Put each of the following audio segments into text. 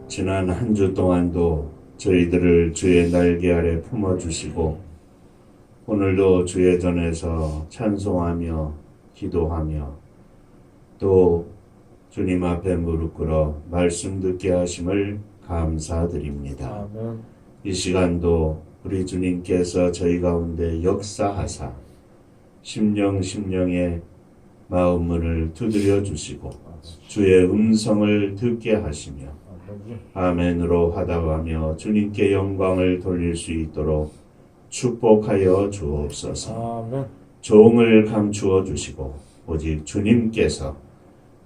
지난 한 주 동안도 저희들을 주의 날개 아래 품어주시고 오늘도 주의 전에서 찬송하며 기도하며 또 주님 앞에 무릎 꿇어 말씀 듣게 하심을 감사드립니다. 아멘. 이 시간도 우리 주님께서 저희 가운데 역사하사 심령의 마음 문을 두드려 주시고 주의 음성을 듣게 하시며 아멘으로 화답하며 주님께 영광을 돌릴 수 있도록 축복하여 주옵소서. 아멘. 종을 감추어 주시고 오직 주님께서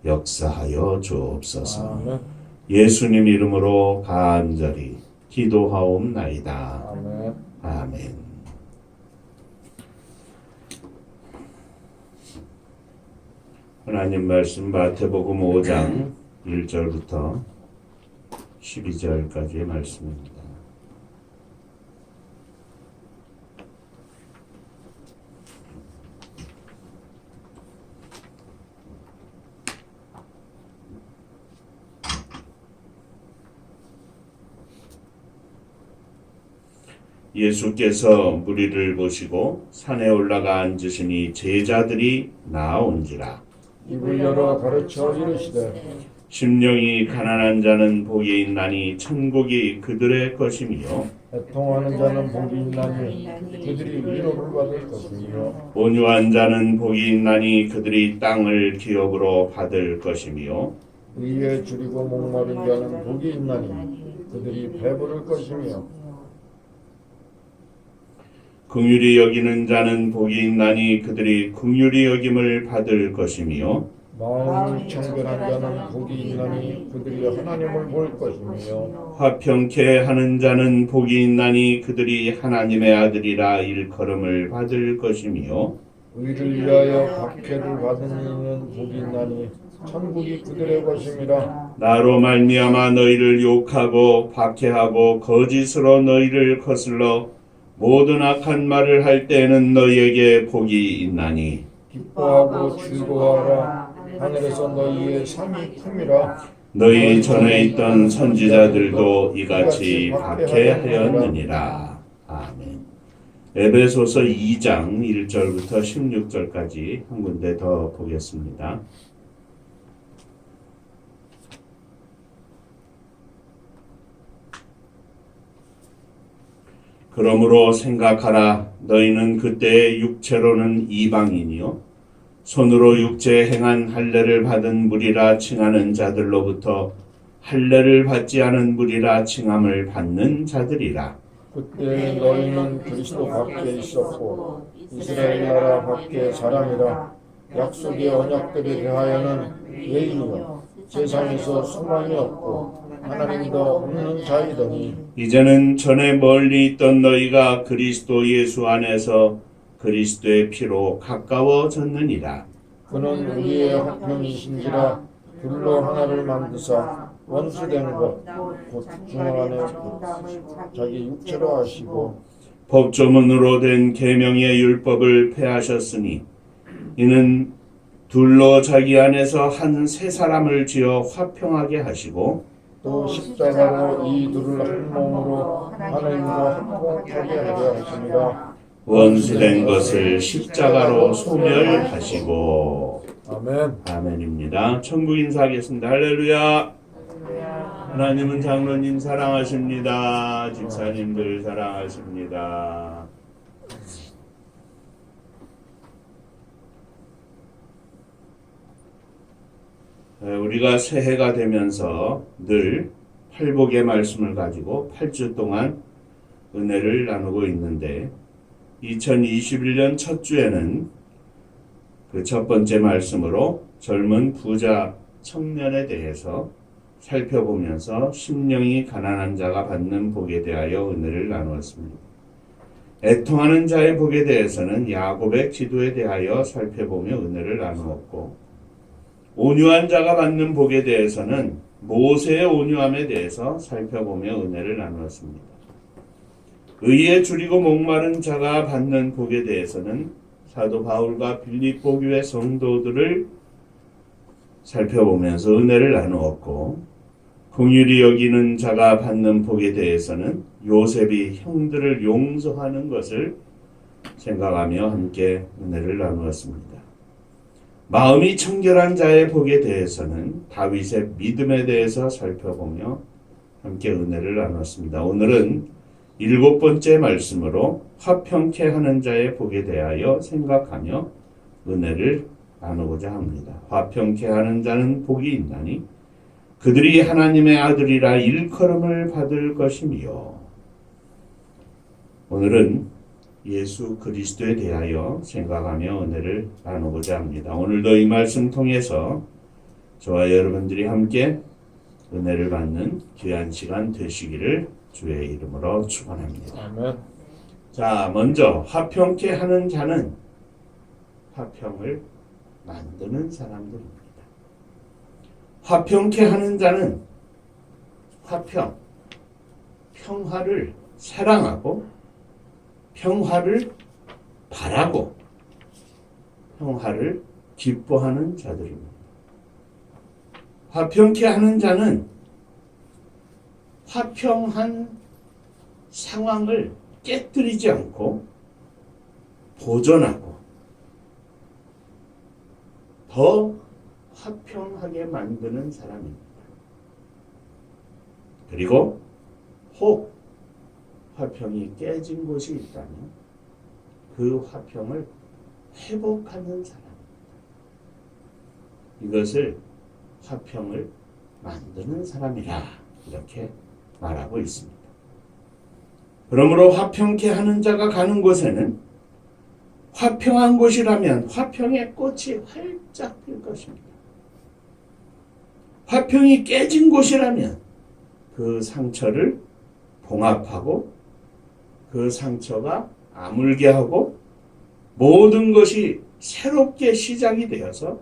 역사하여 주옵소서. 아멘. 예수님 이름으로 간절히 기도하옵나이다. 아멘. 아멘. 하나님 말씀 마태복음 5장 1절부터 12절까지의 말씀입니다. 예수께서 무리를 보시고 산에 올라가 앉으시니 제자들이 나온지라. 입을 열어 가르쳐 이르시되 심령이 가난한 자는 복이 있나니 천국이 그들의 것이며 애통하는 자는 복이 있나니 그들이 위로를 받을 것이며 온유한 자는 복이 있나니 그들이 땅을 기업으로 받을 것이며 의에 줄이고 목마른 자는 복이 있나니 그들이 배부를 것이며 긍휼히 여기는 자는 복이 있나니 그들이 긍휼히 여김을 받을 것이며 마음이 청결한 자는 복이 있나니 그들이 하나님을 볼 것이며 화평케 하는 자는 복이 있나니 그들이 하나님의 아들이라 일컬음을 받을 것이며 의를 위하여 박해를 받은 이는 복이 있나니 천국이 그들의 것임이라. 나로 말미암아 너희를 욕하고 박해하고 거짓으로 너희를 거슬러 모든 악한 말을 할 때에는 너희에게 복이 있나니 기뻐하고 즐거워하라. 하늘에서 너희의 상이 큼이라. 너희 전에 있던 선지자들도 이같이 박해하였느니라. 아멘. 에베소서 2장 1절부터 16절까지 한 군데 더 보겠습니다. 그러므로 생각하라. 너희는 그때 육체로는 이방인이요 손으로 육체에 행한 할례를 받은 무리라 칭하는 자들로부터 할례를 받지 않은 무리라 칭함을 받는 자들이라. 그때 너희는 그리스도 밖에 있었고 이스라엘 나라 밖에 사람이라. 약속의 언약들에 대하여는 외인이요 세상에서 소망이 없고 하나님도 없는 자이더니 이제는 전에 멀리 있던 너희가 그리스도 예수 안에서 그리스도의 피로 가까워졌느니라. 그는 우리의 화평이신지라. 둘로 하나를 만드사 원수된 것 곧 중앙 안에 자기 육체로 하시고 법조문으로 된 계명의 율법을 폐하셨으니 이는 둘로 자기 안에서 한 세 사람을 지어 화평하게 하시고 또 십자가로 이 둘을 한 몸으로 하나님과 화평하게 하려 하십니다. 원수된 것을 십자가로 소멸하시고. 아멘. 아멘입니다. 천국 인사하겠습니다. 할렐루야. 하나님은 장로님 사랑하십니다. 집사님들 사랑하십니다. 우리가 새해가 되면서 늘 팔복의 말씀을 가지고 8주 동안 은혜를 나누고 있는데 2021년 첫 주에는 그 첫 번째 말씀으로 젊은 부자 청년에 대해서 살펴보면서 심령이 가난한 자가 받는 복에 대하여 은혜를 나누었습니다. 애통하는 자의 복에 대해서는 야곱의 기도에 대하여 살펴보며 은혜를 나누었고, 온유한 자가 받는 복에 대해서는 모세의 온유함에 대해서 살펴보며 은혜를 나누었습니다. 의에 줄이고 목마른 자가 받는 복에 대해서는 사도 바울과 빌립보 교회 성도들을 살펴보면서 은혜를 나누었고, 긍휼히 여기는 자가 받는 복에 대해서는 요셉이 형들을 용서하는 것을 생각하며 함께 은혜를 나누었습니다. 마음이 청결한 자의 복에 대해서는 다윗의 믿음에 대해서 살펴보며 함께 은혜를 나눴습니다. 오늘은 7번째 말씀으로 화평케 하는 자의 복에 대하여 생각하며 은혜를 나누고자 합니다. 화평케 하는 자는 복이 있나니 그들이 하나님의 아들이라 일컬음을 받을 것이며, 오늘은 예수 그리스도에 대하여 생각하며 은혜를 나누고자 합니다. 오늘도 이 말씀 통해서 저와 여러분들이 함께 은혜를 받는 귀한 시간 되시기를 주의 이름으로 축원합니다. 아멘. 자, 먼저 화평케 하는 자는 화평을 만드는 사람들입니다. 화평케 하는 자는 평화를 사랑하고 평화를 바라고 평화를 기뻐하는 자들입니다. 화평케 하는 자는 화평한 상황을 깨뜨리지 않고 보존하고 더 화평하게 만드는 사람입니다. 그리고 혹 화평이 깨진 곳이 있다면 그 화평을 회복하는 사람입니다. 이것을 화평을 만드는 사람이라 이렇게 말하고 있습니다. 그러므로 화평케 하는 자가 가는 곳에는 화평한 곳이라면 화평의 꽃이 활짝 필 것입니다. 화평이 깨진 곳이라면 그 상처를 봉합하고 그 상처가 아물게 하고 모든 것이 새롭게 시작이 되어서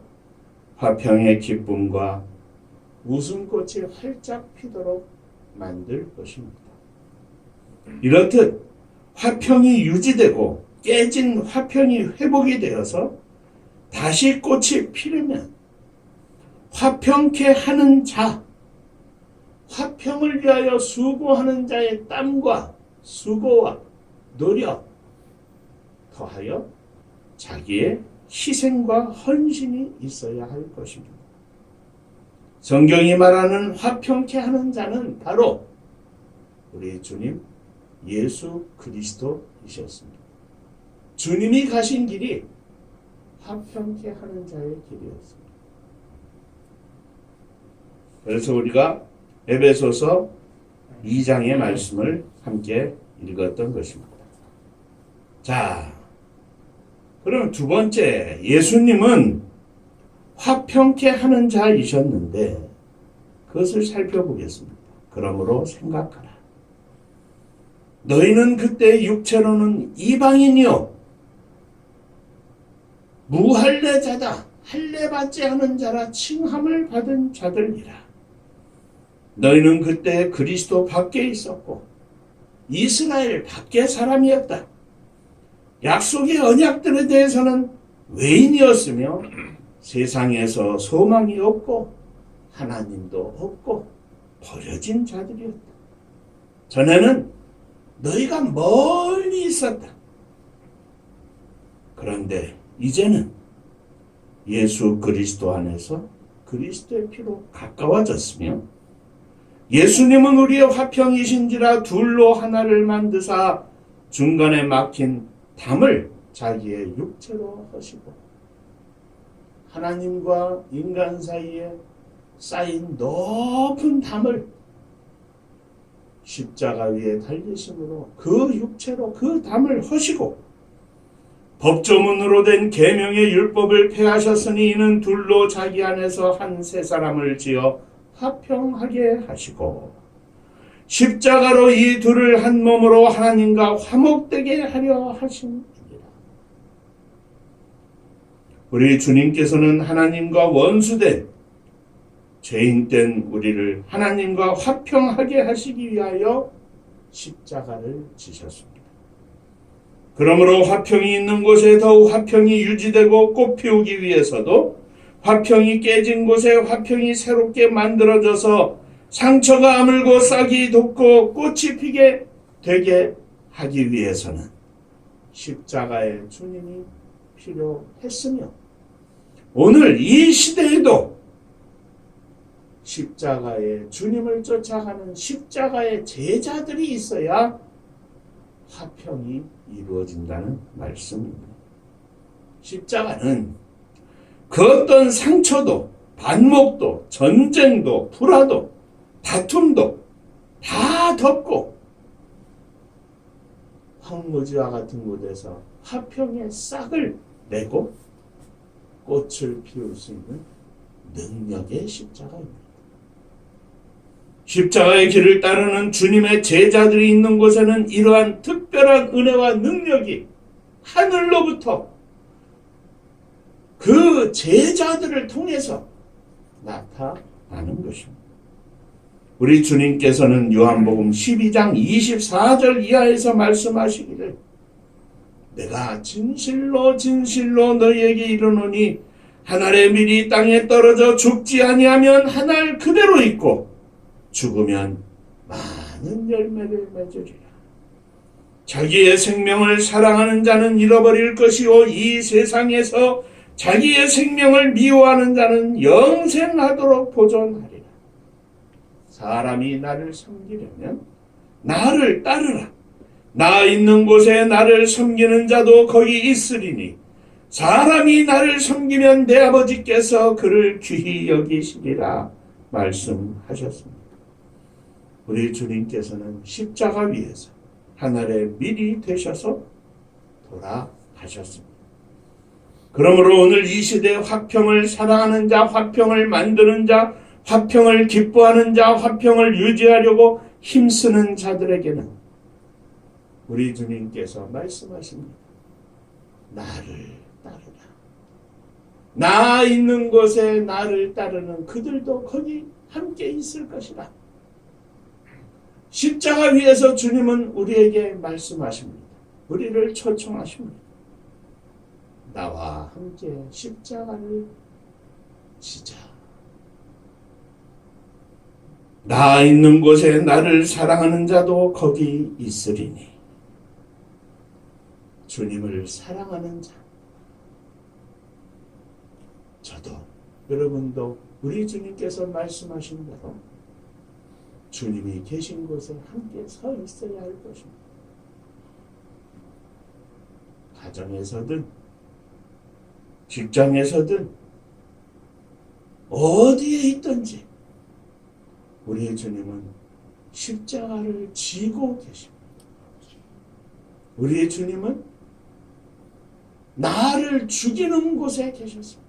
화평의 기쁨과 웃음꽃이 활짝 피도록 만들 것입니다. 이렇듯 화평이 유지되고 깨진 화평이 회복이 되어서 다시 꽃이 피려면 화평케 하는 자, 화평을 위하여 수고하는 자의 땀과 수고와 노력 더하여 자기의 희생과 헌신이 있어야 할 것입니다. 성경이 말하는 화평케 하는 자는 바로 우리 주님 예수 그리스도이셨습니다. 주님이 가신 길이 화평케 하는 자의 길이었습니다. 그래서 우리가 에베소서 2장의 말씀을 함께 읽었던 것입니다. 자, 그럼 두 번째, 예수님은 화평케 하는 자이셨는데 그것을 살펴보겠습니다. 그러므로 생각하라. 너희는 그때 육체로는 이방인이요 무할례자다, 할례받지 않은 자라 칭함을 받은 자들이라. 너희는 그때 그리스도 밖에 있었고 이스라엘 밖의 사람이었다. 약속의 언약들에 대해서는 외인이었으며 세상에서 소망이 없고 하나님도 없고 버려진 자들이었다. 전에는 너희가 멀리 있었다. 그런데 이제는 예수 그리스도 안에서 그리스도의 피로 가까워졌으며 예수님은 우리의 화평이신지라 둘로 하나를 만드사 중간에 막힌 담을 자기의 육체로 하시고 하나님과 인간 사이에 쌓인 높은 담을 십자가 위에 달리심으로 그 육체로 그 담을 허시고 법조문으로 된 계명의 율법을 폐하셨으니 이는 둘로 자기 안에서 한 세 사람을 지어 화평하게 하시고 십자가로 이 둘을 한 몸으로 하나님과 화목되게 하려 하십니다. 우리 주님께서는 하나님과 원수된 죄인된 우리를 하나님과 화평하게 하시기 위하여 십자가를 지셨습니다. 그러므로 화평이 있는 곳에 더욱 화평이 유지되고 꽃피우기 위해서도 화평이 깨진 곳에 화평이 새롭게 만들어져서 상처가 아물고 싹이 돋고 꽃이 피게 되게 하기 위해서는 십자가의 주님이 필요했으며 오늘 이 시대에도 십자가의 주님을 쫓아가는 십자가의 제자들이 있어야 화평이 이루어진다는 말씀입니다. 십자가는 그 어떤 상처도 반목도 전쟁도 불화도 다툼도 다 덮고 황무지와 같은 곳에서 화평의 싹을 내고 꽃을 피울 수 있는 능력의 십자가입니다. 십자가의 길을 따르는 주님의 제자들이 있는 곳에는 이러한 특별한 은혜와 능력이 하늘로부터 그 제자들을 통해서 나타나는 것입니다. 우리 주님께서는 요한복음 12장 24절 이하에서 말씀하시기를 내가 진실로 진실로 너희에게 이르노니 한 알의 밀이 땅에 떨어져 죽지 아니하면 한 알 그대로 있고 죽으면 많은 열매를 맺으리라. 자기의 생명을 사랑하는 자는 잃어버릴 것이요 이 세상에서 자기의 생명을 미워하는 자는 영생하도록 보존하리라. 사람이 나를 섬기려면 나를 따르라. 나 있는 곳에 나를 섬기는 자도 거기 있으리니 사람이 나를 섬기면 내 아버지께서 그를 귀히 여기시리라 말씀하셨습니다. 우리 주님께서는 십자가 위에서 하늘의 밀이 되셔서 돌아가셨습니다. 그러므로 오늘 이 시대 화평을 사랑하는 자, 화평을 만드는 자, 화평을 기뻐하는 자, 화평을 유지하려고 힘쓰는 자들에게는 우리 주님께서 말씀하십니다. 나를 따르라. 나 있는 곳에 나를 따르는 그들도 거기 함께 있을 것이라. 십자가 위에서 주님은 우리에게 말씀하십니다. 우리를 초청하십니다. 나와 함께 십자가를 지자. 나 있는 곳에 나를 사랑하는 자도 거기 있으리니. 주님을 사랑하는 자. 저도 여러분도 우리 주님께서 말씀하신 대로 주님이 계신 곳에 함께 서 있어야 할 것입니다. 가정에서든 직장에서든 어디에 있든지 우리 주님은 십자가를 지고 계십니다. 우리 주님은 나를 죽이는 곳에 계셨습니다.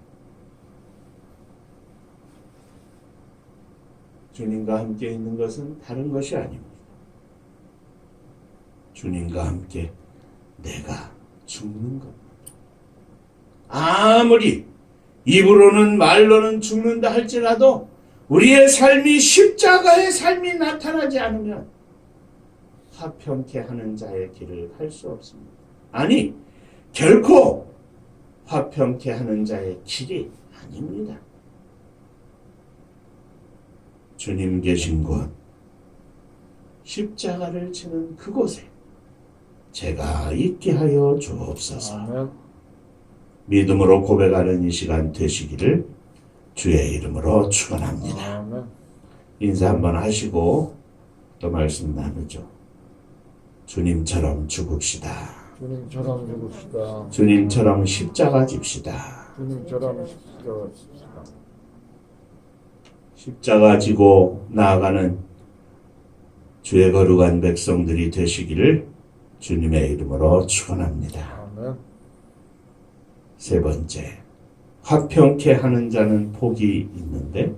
주님과 함께 있는 것은 다른 것이 아닙니다. 주님과 함께 내가 죽는 겁니다. 아무리 입으로는 말로는 죽는다 할지라도 우리의 삶이 십자가의 삶이 나타나지 않으면 화평케 하는 자의 길을 할 수 없습니다. 아니, 결코 화평케 하는 자의 길이 아닙니다. 주님 계신 곳, 십자가를 치는 그곳에 제가 있게 하여 주옵소서. 아멘. 믿음으로 고백하는 이 시간 되시기를 주의 이름으로 축원합니다. 아멘. 인사 한번 하시고 또 말씀 나누죠. 주님처럼 죽읍시다. 주님처럼 죽읍시다. 주님처럼 십자가 집시다. 주님처럼 십자가 집시다. 십자가 지고 나아가는 주의 거룩한 백성들이 되시기를 주님의 이름으로 축원합니다. 아멘. 세 번째, 화평케 하는 자는 복이 있는데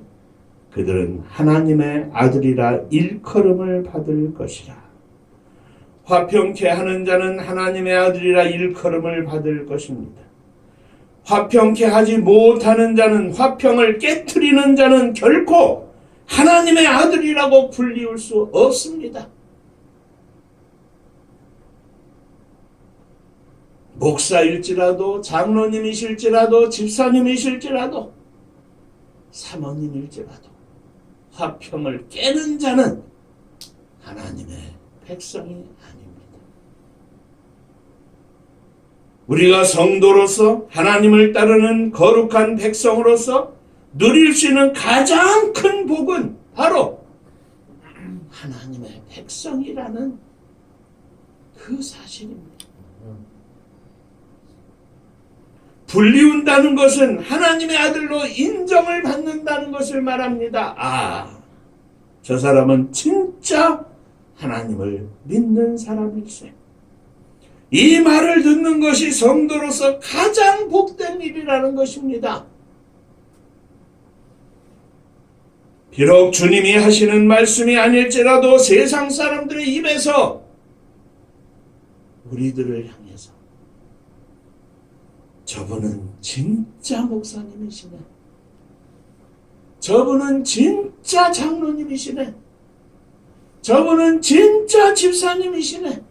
그들은 하나님의 아들이라 일컬음을 받을 것이라. 화평케 하는 자는 하나님의 아들이라 일컬음을 받을 것입니다. 화평케 하지 못하는 자는, 화평을 깨트리는 자는 결코 하나님의 아들이라고 불리울 수 없습니다. 목사일지라도, 장로님이실지라도, 집사님이실지라도, 사모님일지라도 화평을 깨는 자는 하나님의 백성이 아닙니다. 우리가 성도로서, 하나님을 따르는 거룩한 백성으로서 누릴 수 있는 가장 큰 복은 바로 하나님의 백성이라는 그 사실입니다. 불리운다는 것은 하나님의 아들로 인정을 받는다는 것을 말합니다. 아, 저 사람은 진짜 하나님을 믿는 사람일세. 이 말을 듣는 것이 성도로서 가장 복된 일이라는 것입니다. 비록 주님이 하시는 말씀이 아닐지라도 세상 사람들의 입에서 우리들을 향해서 저분은 진짜 목사님이시네, 저분은 진짜 장로님이시네, 저분은 진짜 집사님이시네,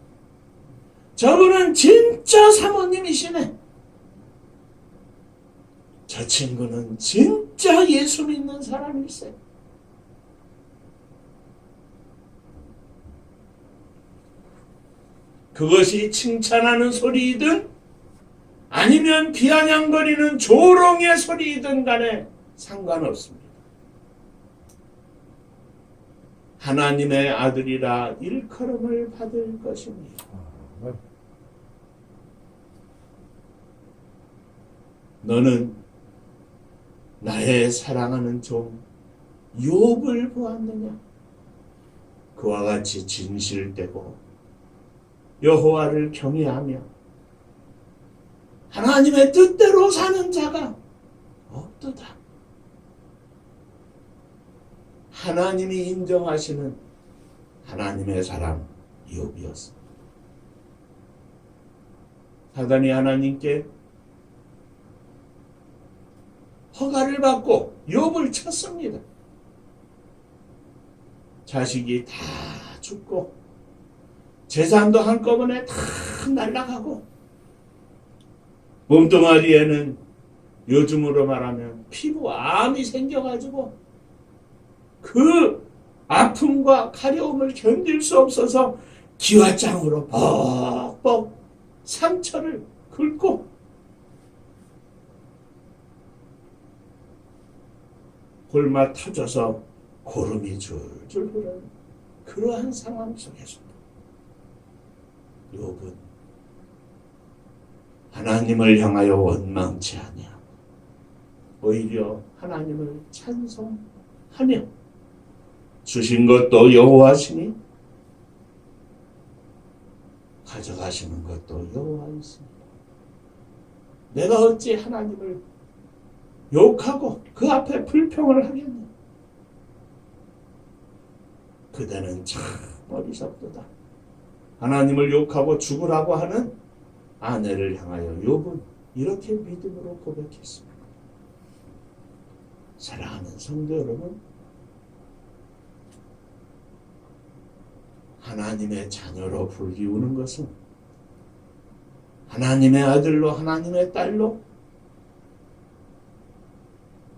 저분은 진짜 사모님이시네, 저 친구는 진짜 예수 믿는 사람일세. 그것이 칭찬하는 소리이든 아니면 비아냥거리는 조롱의 소리이든 간에 상관없습니다. 하나님의 아들이라 일컬음을 받을 것입니다. 너는 나의 사랑하는 종 욥을 보았느냐? 그와 같이 진실되고 여호와를 경외하며 하나님의 뜻대로 사는 자가 없도다. 하나님이 인정하시는 하나님의 사람 욥이었습니다. 사단이 하나님께 허가를 받고 욥을 쳤습니다. 자식이 다 죽고 재산도 한꺼번에 다 날아가고 몸뚱아리에는 요즘으로 말하면 피부암이 생겨가지고 그 아픔과 가려움을 견딜 수 없어서 기와장으로 벅벅 상처를 긁고 골마 터져서 고름이 줄줄 흐르는 그러한 상황 속에서 욥은 하나님을 향하여 원망치 아니하고 오히려 하나님을 찬송하며 주신 것도 여호와시니 가져가시는 것도 여호와이십니다. 내가 어찌 하나님을 욕하고 그 앞에 불평을 하겠냐? 그대는 참 어리석도다. 하나님을 욕하고 죽으라고 하는 아내를 향하여 욥은 이렇게 믿음으로 고백했습니다. 사랑하는 성도 여러분, 하나님의 자녀로 불리우는 것은 하나님의 아들로, 하나님의 딸로,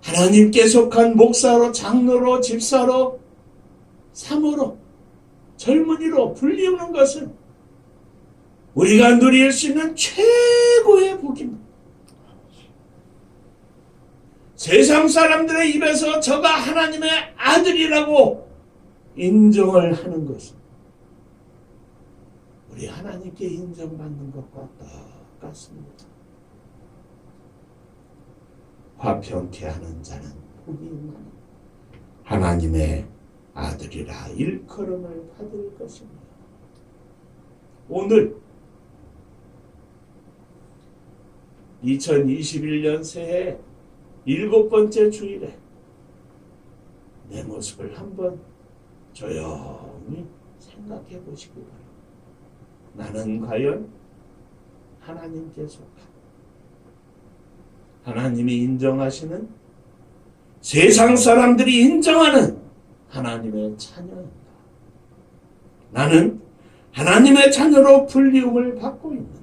하나님께 속한 목사로, 장로로, 집사로, 사모로, 젊은이로 불리우는 것은 우리가 누릴 수 있는 최고의 복입니다. 세상 사람들의 입에서 저가 하나님의 아들이라고 인정을 하는 것은 우리 하나님께 인정받는 것과 똑같습니다. 화평케 하는 자는 복이 있나니 하나님의 아들이라 일컬음을 받을 것입니다. 오늘 2021년 새해 7번째 주일에 내 모습을 한번 조용히 생각해 보시기 바랍니다. 나는 과연 하나님께 속한, 하나님이 인정하시는, 세상 사람들이 인정하는 하나님의 자녀인가? 나는 하나님의 자녀로 불리움을 받고 있는가?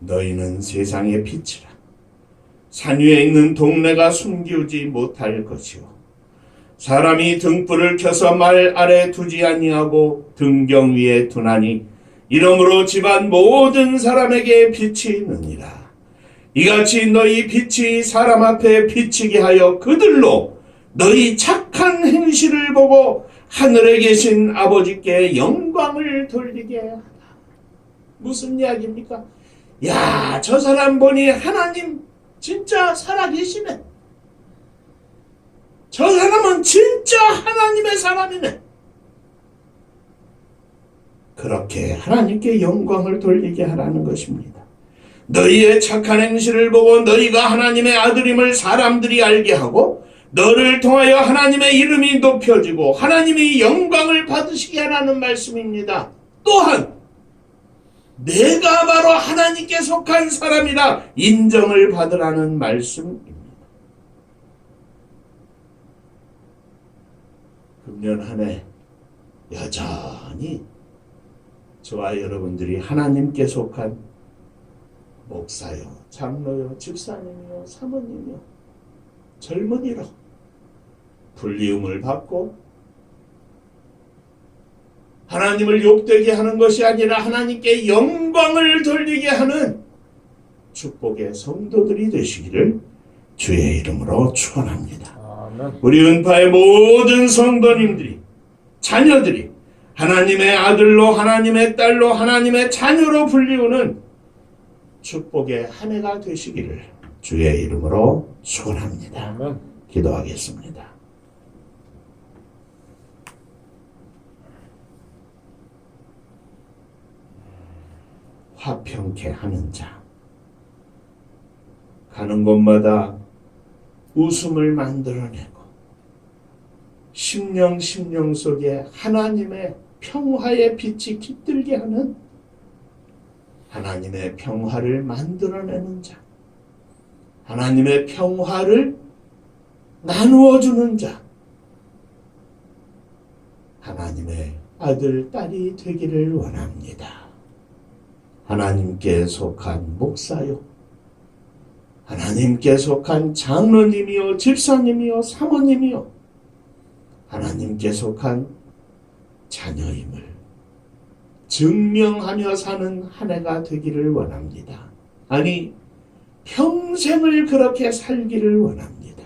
너희는 세상의 빛이라. 산 위에 있는 동네가 숨기우지 못할 것이요, 사람이 등불을 켜서 말 아래 두지 아니하고 등경 위에 두나니 이러므로 집안 모든 사람에게 빛이 있느니라. 이같이 너희 빛이 사람 앞에 비치게 하여 그들로 너희 착한 행실을 보고 하늘에 계신 아버지께 영광을 돌리게 하라. 무슨 이야기입니까? 야, 저 사람 보니 하나님 진짜 살아계시네. 저 사람은 진짜 하나님의 사람이네. 그렇게 하나님께 영광을 돌리게 하라는 것입니다. 너희의 착한 행실을 보고 너희가 하나님의 아들임을 사람들이 알게 하고 너를 통하여 하나님의 이름이 높여지고 하나님이 영광을 받으시게 하라는 말씀입니다. 또한 내가 바로 하나님께 속한 사람이라 인정을 받으라는 말씀입니다. 금년 한 해 여전히 저와 여러분들이 하나님께 속한 목사요, 장로요, 집사님이요, 사모님이요, 젊은이로 불리움을 받고 하나님을 욕되게 하는 것이 아니라 하나님께 영광을 돌리게 하는 축복의 성도들이 되시기를 주의 이름으로 축원합니다. 아멘. 우리 은파의 모든 성도님들이, 자녀들이 하나님의 아들로, 하나님의 딸로, 하나님의 자녀로 불리우는 축복의 한 해가 되시기를 주의 이름으로 축원합니다. 아멘. 기도하겠습니다. 화평케 하는 자, 가는 곳마다 웃음을 만들어내고 심령 속에 하나님의 평화의 빛이 깃들게 하는, 하나님의 평화를 만들어내는 자, 하나님의 평화를 나누어주는 자, 하나님의 아들, 딸이 되기를 원합니다. 하나님께 속한 목사요, 하나님께 속한 장로님이요, 집사님이요, 사모님이요, 하나님께 속한 자녀임을 증명하며 사는 한 해가 되기를 원합니다. 아니, 평생을 그렇게 살기를 원합니다.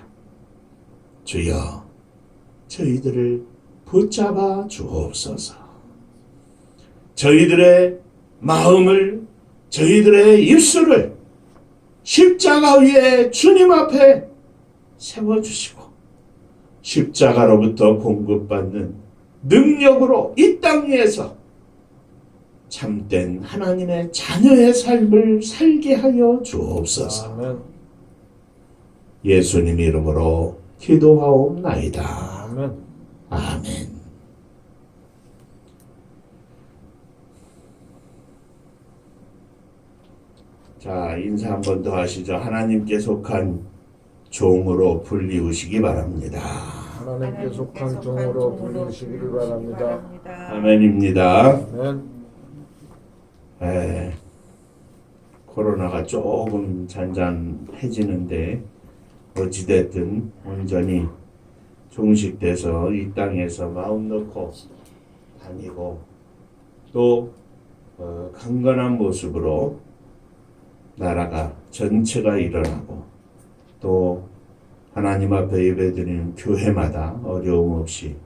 주여, 저희들을 붙잡아 주옵소서. 저희들의 마음을, 저희들의 입술을 십자가 위에 주님 앞에 세워주시고 십자가로부터 공급받는 능력으로 이 땅 위에서 참된 하나님의 자녀의 삶을 살게 하여 주옵소서. 아멘. 예수님 이름으로 기도하옵나이다. 아멘. 아멘. 자, 인사 한 번 더 하시죠. 하나님께 속한 종으로 불리우시기 바랍니다. 하나님께 속한 종으로 불리시기를 바랍니다. 아멘입니다. 아멘. 코로나가 조금 잔잔해지는데 어찌됐든 온전히 종식돼서 이 땅에서 마음 놓고 다니고 또 강건한 모습으로 나라가 전체가 일어나고 또 하나님 앞에 예배드리는 교회마다 어려움 없이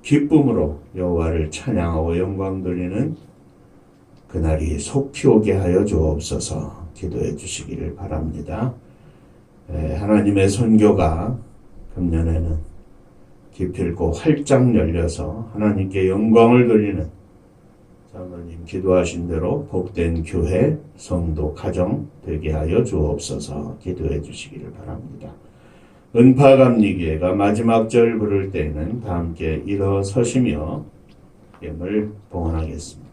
기쁨으로 여호와를 찬양하고 영광 돌리는 그날이 속히 오게 하여 주옵소서. 기도해 주시기를 바랍니다. 하나님의 선교가 금년에는 기필코 활짝 열려서 하나님께 영광을 돌리는 장로님 기도하신 대로 복된 교회, 성도, 가정 되게 하여 주옵소서. 기도해 주시기를 바랍니다. 은파감리교회가 마지막 절 부를 때는 다 함께 일어서시며 예물 봉헌하겠습니다.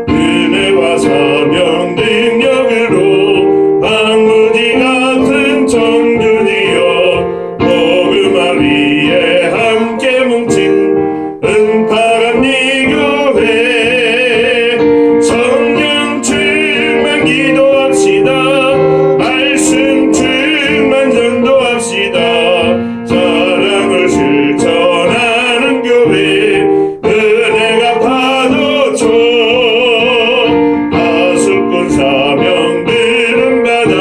은혜와 사명 능력으로 방무지 같은 청준이여 복음화 위에 함께 뭉친 은파감리교회 성령 충만 기도합시다. 말씀 충만 전도합시다. 사랑을 실천하는 교회 은혜가 파도쳐 하수꾼 사명 들은 바다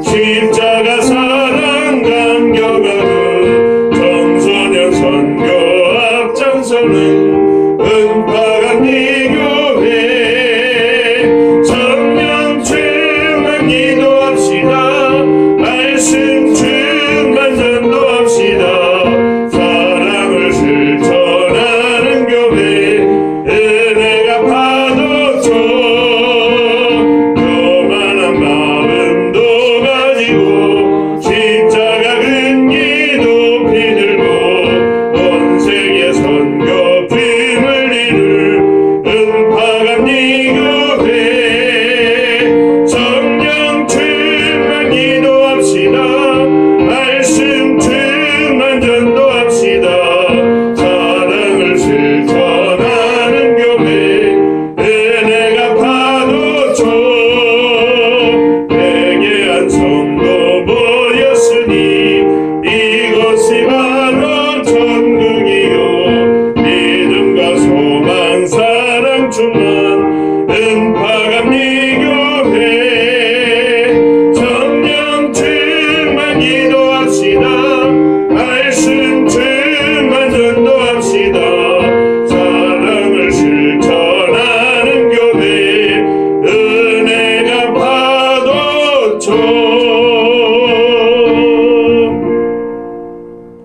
십자가 사랑 감격하고 청소년 선교 앞장서는 은파감리교회 성령 충만 기도합시다. 말씀 충만 전도합시다. 사랑을 실천하는 교회 은혜가 파도쳐 교만한 마음도 가지고 십자가 근기 높이 들고 온 세계 선교팀을 이룰 은파감리교회 성령 충만 기도합시다. 말씀 충만 전도합시다. 사랑을 실천하는 교회 은혜가 파도쳐 회개한 성도 모였으니 이곳이 바로 천국이요 믿음과 소망 사랑 충만 은파감리교회 성령 충만 기도합시다. 말씀 충만 전도합시다. 사랑을 실천하는 교회 은혜가 파도쳐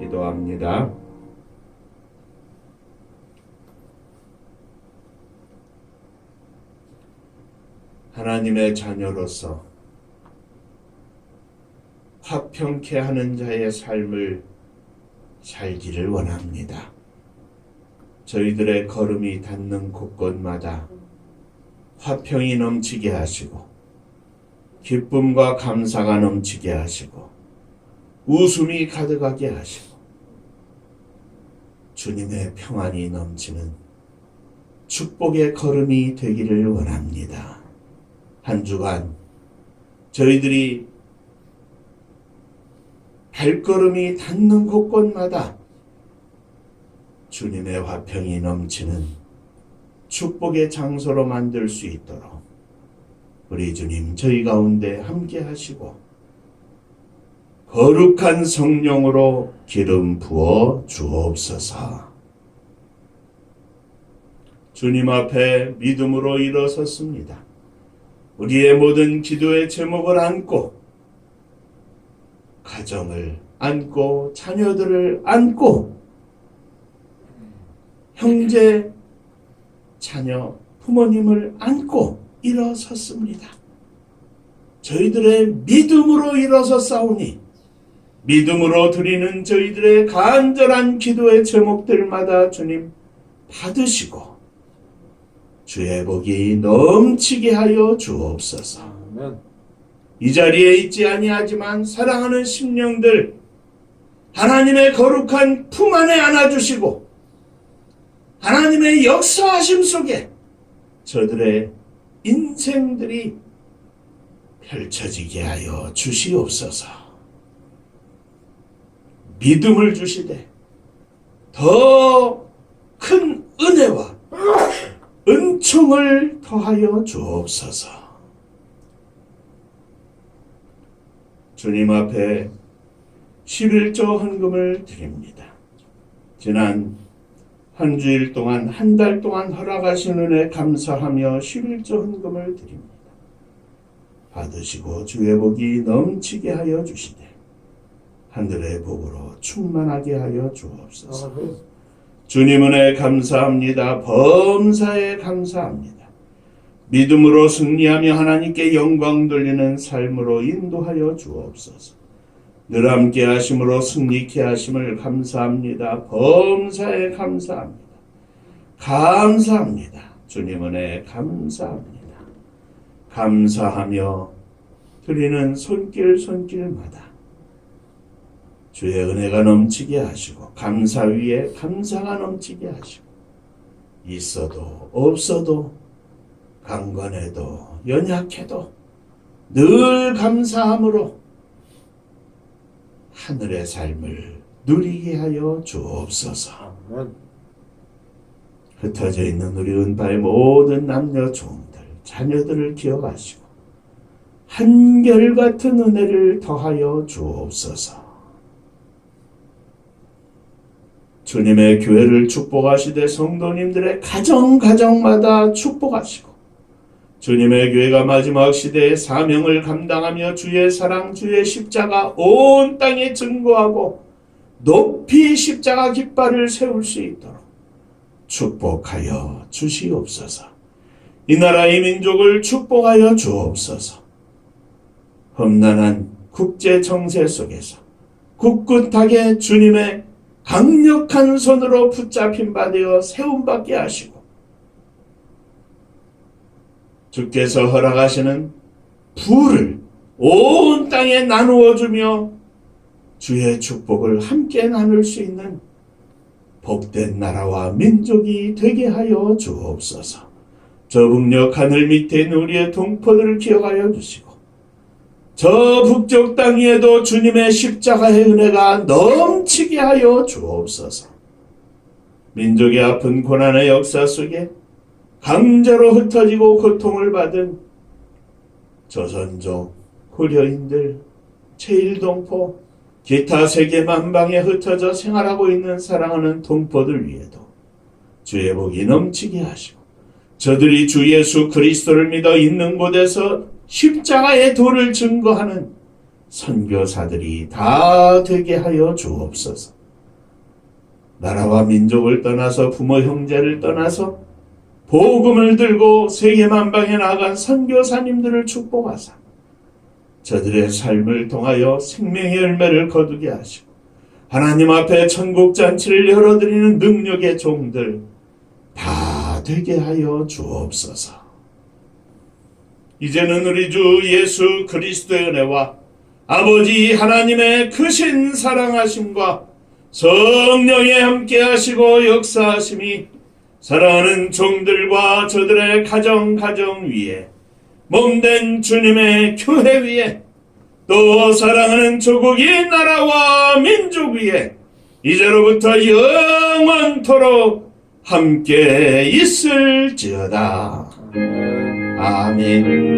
기도합니다. 하나님의 자녀로서 화평케 하는 자의 삶을 살기를 원합니다. 저희들의 걸음이 닿는 곳곳마다 화평이 넘치게 하시고 기쁨과 감사가 넘치게 하시고 웃음이 가득하게 하시고 주님의 평안이 넘치는 축복의 걸음이 되기를 원합니다. 한 주간 저희들이 발걸음이 닿는 곳곳마다 주님의 화평이 넘치는 축복의 장소로 만들 수 있도록 우리 주님 저희 가운데 함께 하시고 거룩한 성령으로 기름 부어 주옵소서. 주님 앞에 믿음으로 일어섰습니다. 우리의 모든 기도의 제목을 안고 가정을 안고 자녀들을 안고 형제, 자녀, 부모님을 안고 일어섰습니다. 저희들의 믿음으로 일어섰사오니 믿음으로 드리는 저희들의 간절한 기도의 제목들마다 주님 받으시고 주의 복이 넘치게 하여 주옵소서. 아멘. 이 자리에 있지 아니하지만 사랑하는 심령들 하나님의 거룩한 품 안에 안아주시고 하나님의 역사하심 속에 저들의 인생들이 펼쳐지게 하여 주시옵소서. 믿음을 주시되 더 큰 은혜와 은총을 더하여 주옵소서. 주님 앞에 11조 헌금을 드립니다. 지난 한 주일 동안, 한 달 동안 허락하신 은혜 감사하며 11조 헌금을 드립니다. 받으시고 주의 복이 넘치게 하여 주시되 하늘의 복으로 충만하게 하여 주옵소서. 주님 은혜 감사합니다. 범사에 감사합니다. 믿음으로 승리하며 하나님께 영광 돌리는 삶으로 인도하여 주옵소서. 늘 함께 하심으로 승리케 하심을 감사합니다. 범사에 감사합니다. 감사합니다. 주님 은혜 감사합니다. 감사하며 드리는 손길마다 주의 은혜가 넘치게 하시고 감사 위에 감사가 넘치게 하시고 있어도 없어도 강건해도 연약해도 늘 감사함으로 하늘의 삶을 누리게 하여 주옵소서. 흩어져 있는 우리 은파의 모든 남녀 종들, 자녀들을 기억하시고 한결같은 은혜를 더하여 주옵소서. 주님의 교회를 축복하시되 성도님들의 가정마다 축복하시고 주님의 교회가 마지막 시대의 사명을 감당하며 주의 사랑, 주의 십자가 온 땅에 증거하고 높이 십자가 깃발을 세울 수 있도록 축복하여 주시옵소서. 이 나라 이 민족을 축복하여 주옵소서. 험난한 국제 정세 속에서 굳굳하게 주님의 강력한 손으로 붙잡힌 바 되어 세움받게 하시고 주께서 허락하시는 부를 온 땅에 나누어 주며 주의 축복을 함께 나눌 수 있는 복된 나라와 민족이 되게 하여 주옵소서. 저 북녘 하늘 밑에 있는 우리의 동포들을 기억하여 주시고 저 북쪽 땅 위에도 주님의 십자가의 은혜가 넘치게 하여 주옵소서. 민족의 아픈 고난의 역사 속에 강제로 흩어지고 고통을 받은 조선족, 고려인들, 제1동포, 기타 세계 만방에 흩어져 생활하고 있는 사랑하는 동포들 위에도 주의 복이 넘치게 하시고 저들이 주 예수 그리스도를 믿어 있는 곳에서 십자가의 도를 증거하는 선교사들이 다 되게 하여 주옵소서. 나라와 민족을 떠나서 부모 형제를 떠나서 복음을 들고 세계 만방에 나아간 선교사님들을 축복하사 저들의 삶을 통하여 생명의 열매를 거두게 하시고 하나님 앞에 천국 잔치를 열어드리는 능력의 종들 다 되게 하여 주옵소서. 이제는 우리 주 예수 그리스도의 은혜와 아버지 하나님의 크신 사랑하심과 성령의 함께 하시고 역사하심이 사랑하는 종들과 저들의 가정 위에 몸된 주님의 교회 위에 또 사랑하는 조국인 나라와 민족 위에 이제로부터 영원토록 함께 있을지어다. 아멘.